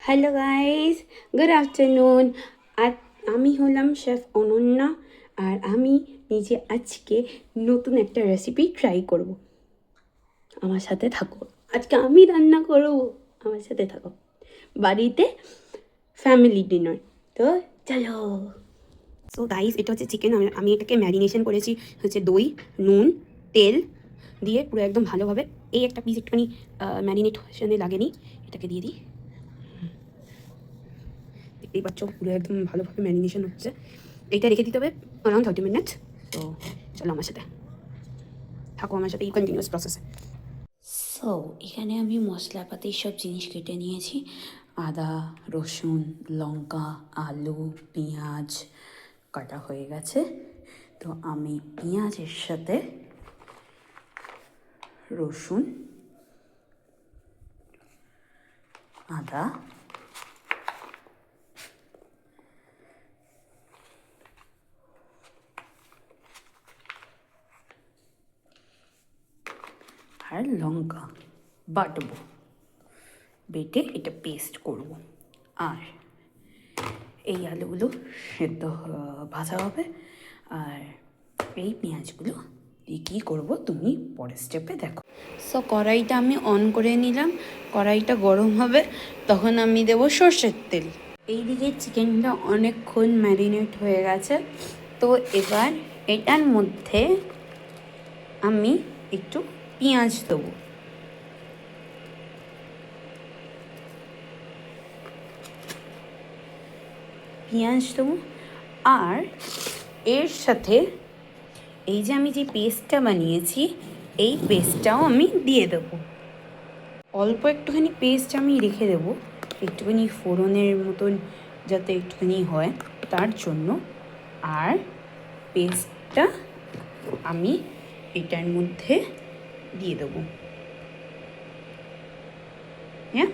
Hello guys, good afternoon. আর আমি হলাম শেফ অনন্যা, আর আমি নিজে আজকে নতুন একটা রেসিপি ট্রাই করব। আমার সাথে থাকো, আজকে আমি রান্না করব, আমার সাথে থাকো। বাড়িতে ফ্যামিলি ডিনার, তো চলো। সো গাইস, এটা হচ্ছে চিকেন। আমি এটাকে ম্যারিনেশন করেছি হচ্ছে দই, নুন, তেল দিয়ে পুরো একদম ভালোভাবে। এই একটা পিস একটুখানি ম্যারিনেশনে লাগেনি, এটাকে দিয়ে দিই। দেখতেই পাচ্ছ পুরো একদম ভালোভাবে ম্যারিনেশন হচ্ছে। এইটা রেখে দিতে হবে অ্যারাউন্ড 30 মিনিট। তো চলো আমার সাথে থাকো, আমার সাথে এই কন্টিনিউয়াস প্রসেসে। সো এখানে আমি মশলাপাতি সব জিনিস কেটে নিয়েছি। আদা, রসুন, লঙ্কা, আলু, পেঁয়াজ কাটা হয়ে গেছে। তো আমি পেঁয়াজের সাথে রসুন, আদা, আর লঙ্কা বাটবো, বেটে এটা পেস্ট করব। আর এই আলুগুলো সেদ্ধ ভাজা হবে, আর এই পেঁয়াজগুলো দিয়ে কী করবো তুমি পরের স্টেপে দেখো। সো কড়াইটা আমি অন করে নিলাম, কড়াইটা গরম হবে, তখন আমি দেবো সর্ষের তেল। এইদিকে চিকেনটা অনেকক্ষণ ম্যারিনেট হয়ে গেছে। তো এবার এটার মধ্যে আমি একটু পেঁয়াজ দেবো। পেঁয়াজ দেবো, আর এর সাথে এই যে আমি যে পেস্টটা বানিয়েছি, এই পেস্টটাও আমি দিয়ে দেবো। অল্প একটুখানি পেস্ট আমি রেখে দেবো, একটুখানি ফোড়নের মতন যাতে একটুখানি হয় তার জন্য। আর পেস্টটা আমি এটার মধ্যে দিয়ে দেবো। হ্যাঁ,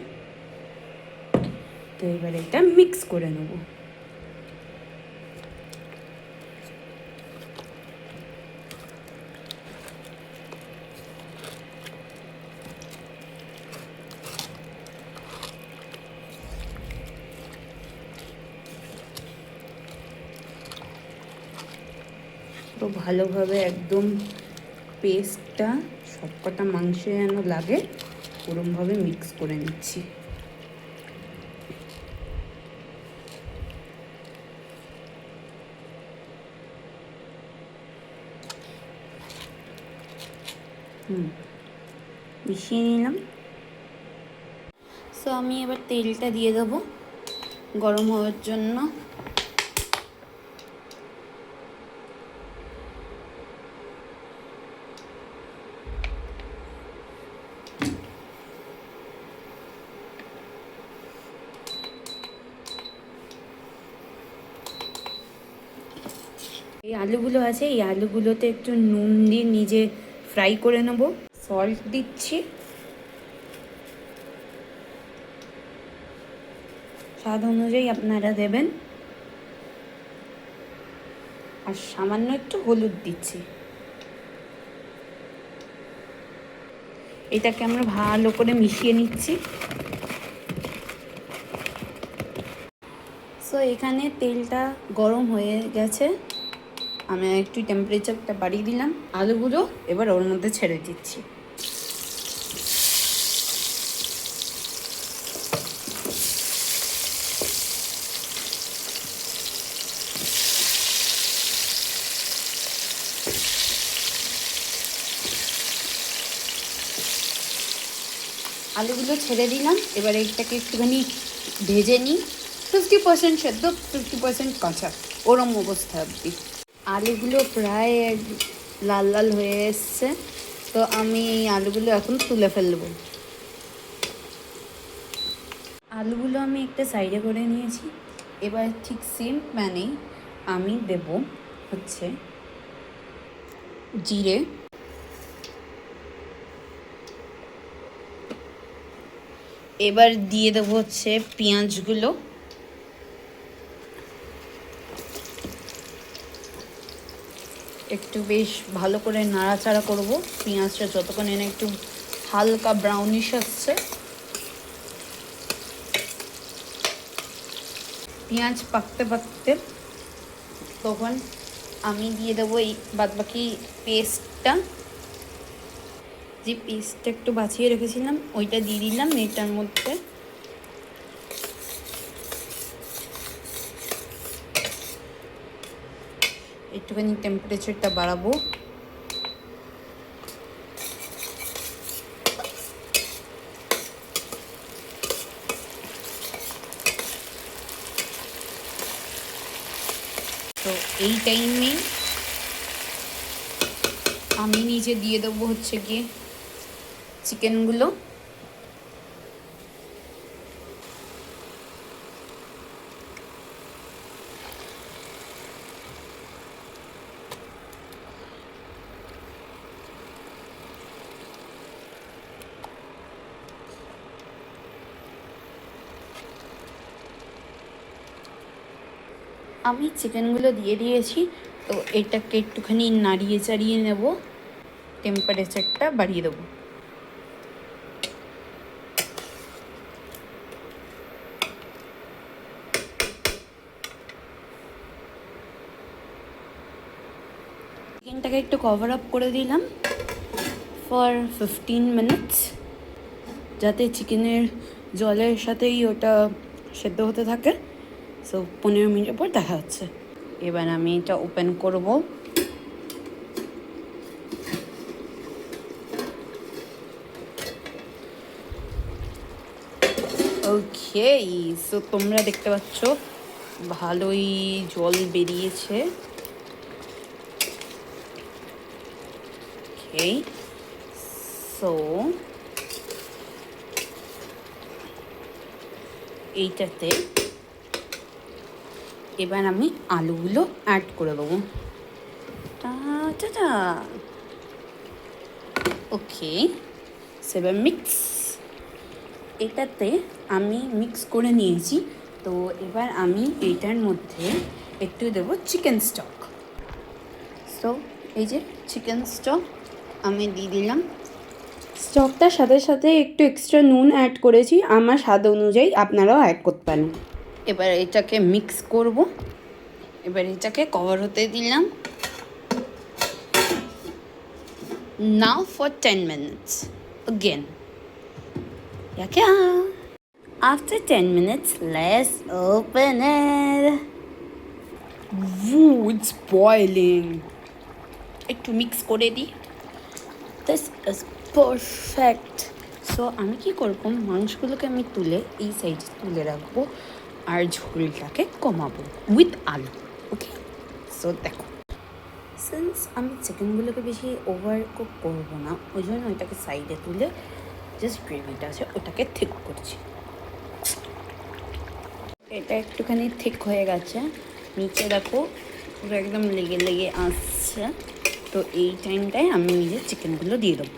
তো এবার এটা মিক্স করে নেবো। তো ভালোভাবে একদম পেস্টটা সবকটা মাংসে যেন লাগে ওরমভাবে মিক্স করে নিচ্ছি। মিশিয়ে নিলাম। সো আমি এবার তেলটা দিয়ে দেবো গরম হওয়ার জন্য। এই আলুগুলো আছে, এই আলুগুলোতে একটু নুন দিয়ে নিজে ফ্রাই করে নেব। সল্ট দিচ্ছি, স্বাদ অনুযায়ী আপনারা দেবেন। আর সামান্য একটু হলুদ দিচ্ছি। এটাকে আমরা ভালো করে মিশিয়ে নিচ্ছি। সো এখানে তেলটা গরম হয়ে গেছে, আমি একটু টেম্পারেচারটা বাড়িয়ে দিলাম। আলুগুলো এবার ওর মধ্যে ছেড়ে দিচ্ছি। আলুগুলো ছেড়ে দিলাম, এবার এইটাকে একটুখানি ভেজে নিই। 50% সেদ্ধ, 50% কাঁচা, ওরম অবস্থা অবধি। আলুগুলো প্রায় লাল লাল হয়ে এসছে, তো আমি এই আলুগুলো এখন তুলে ফেলবো। আলুগুলো আমি একটা সাইডে করে নিয়েছি। এবার ঠিক সেম প্যানেই আমি দেব হচ্ছে জিরে, এবার দিয়ে দেবো হচ্ছে পেঁয়াজগুলো, একটু বেশ ভালো করে নাড়াচাড়া করব পেঁয়াজটা যতক্ষণ এনে একটু হালকা ব্রাউনিশ আসছে। পেঁয়াজ পাকতে পাকতে তখন আমি দিয়ে দেবো এই বাদবাকি পেস্টটা, যে পেস্টটা একটু বাছিয়ে রেখেছিলাম ওইটা দিয়ে দিলাম এটার মধ্যে। একটুখানি টেম্পারেচারটা বাড়াবো। তো এই টাইমে আমি নিচে দিয়ে দেবো হচ্ছে গিয়ে চিকেনগুলো। আমি চিকেনগুলো দিয়ে দিয়েছি, তো এটাকে একটুখানি নাড়িয়ে চাড়িয়ে নেব, টেম্পারেচারটা বাড়িয়ে দেবো। চিকেনটাকে একটু কভার আপ করে দিলাম ফর 15 মিনিটস, যাতে চিকেনের জলের সাথেই ওটা সেদ্ধ হতে থাকে। সো 15 মিনিটের পর দেখা হচ্ছে। এবার আমি এটা ওপেন করব। ওকে, সো তোমরা দেখতে পাচ্ছ ভালোই জল বেরিয়েছে। ওকে, সো এইটাতে এবার আমি আলুগুলো অ্যাড করে দেবো। টা ওকে, সেবার মিক্স। এটাতে আমি মিক্স করে নিয়েছি, তো এবার আমি এইটার মধ্যে একটু দেবো চিকেন স্টক। সো এই যে চিকেন স্টক আমি দিয়ে দিলাম। স্টকটার সাথে সাথে একটু এক্সট্রা নুন অ্যাড করেছি, আমার স্বাদ অনুযায়ী আপনারাও অ্যাড করতে পারেন। এবার এটাকে মিক্স করব। এবার এটাকে কভার হতে দিলাম। Now for 10 minutes again. Yeah. After 10 minutes, let's open it. Woo, it's boiling. একটু মিক্স করে দিই। This is perfect. সো আমি কি করব, মাংসগুলোকে আমি তুলে এই সাইডে তুলে রাখবো আর ঝোলটাকে কমাবো উইথ আলু। ওকে, সো দেখো, সিন্স আমি চিকেনগুলোকে বেশি ওভার কুক করবো না, ওই জন্য ওইটাকে সাইডে তুলে জাস্ট গ্রেভিটা আছে ওটাকে ঠিক করছি। এটা একটুখানি ঠিক হয়ে গেছে, নিচে দেখো পুরো একদম লেগে লেগে আসছে। তো এই টাইমটায় আমি নিজের চিকেনগুলো দিয়ে দেবো।